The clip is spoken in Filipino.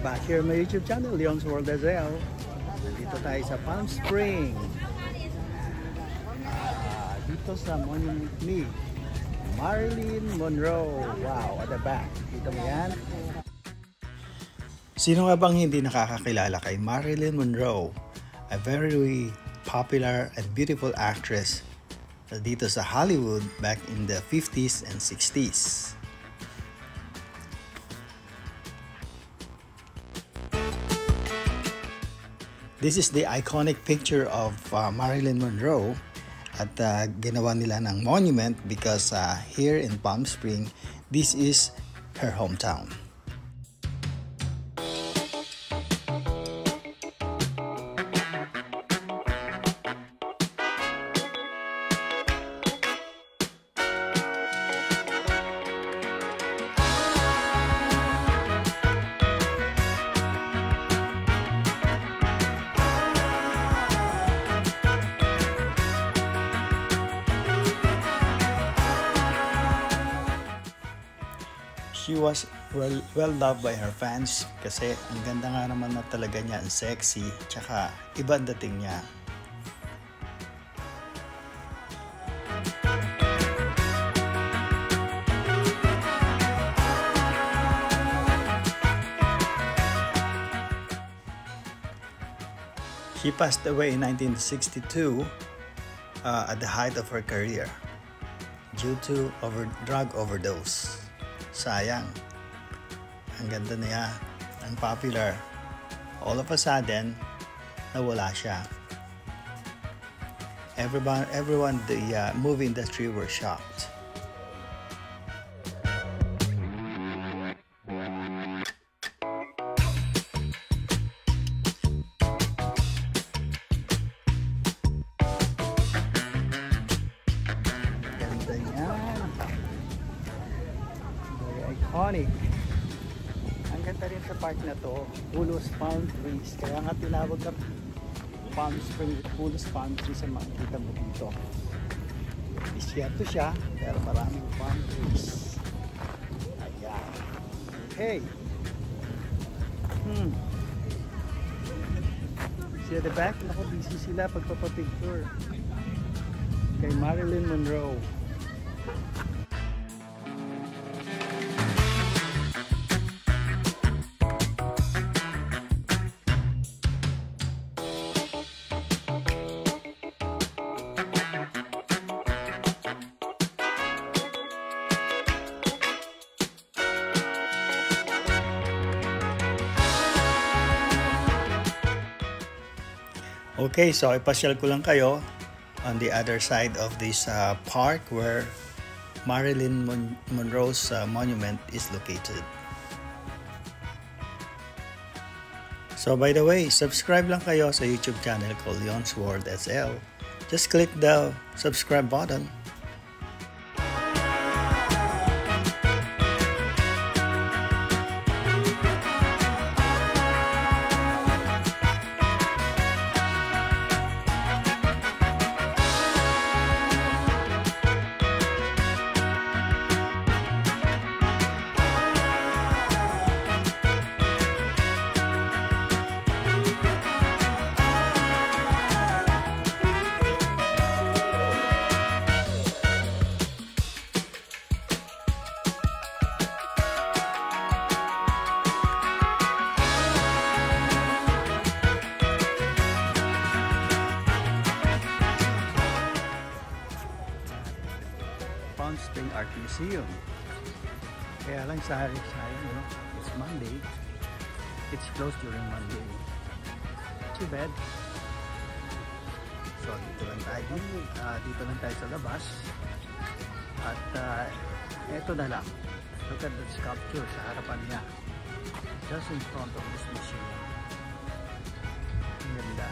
Back here my YouTube channel, Leon's World Azelle. Dito tayo sa Palm Springs. Dito sa monument ni Marilyn Monroe. Wow, at the back. Dito mo yan. Sino nga bang hindi nakakakilala kay Marilyn Monroe? A very popular and beautiful actress dito sa Hollywood back in the 50s and 60s. This is the iconic picture of Marilyn Monroe at ginawa nila ng monument because here in Palm Springs, this is her hometown. She was well loved by her fans kasi ang ganda nga naman na talaga niya, ang sexy, tsaka iba ang dating niya. She passed away in 1962 at the height of her career due to drug overdose. Sayang. Ang ganda niya. Ang popular. All of a sudden, nawala siya. Everyone the movie industry were shocked. Ganda niya. Iconic. Ang ganda rin sa park na to, Pulos Palm Trees. Kaya nga tinawag na Palm Springs, Pulos Palm Trees ang makikita mo dito. Isyerto siya, pero maraming palm trees. Ayan. Okay. See at the back, naku, busy sila pagpapapicture kay Marilyn Monroe. Okay, so ipasyal ko lang kayo on the other side of this park where Marilyn Monroe's monument is located. So by the way, subscribe lang kayo sa YouTube channel called Leon's World Azelle. Just click the subscribe button. Palm Springs Art Museum. Kaya lang sayang, no? It's Monday. It's closed during Monday. Too bad. So dito lang tayo sa labas. At eto na lang. Look at the sculpture sa harapan niya. Just in front of this museum. Ang ganda.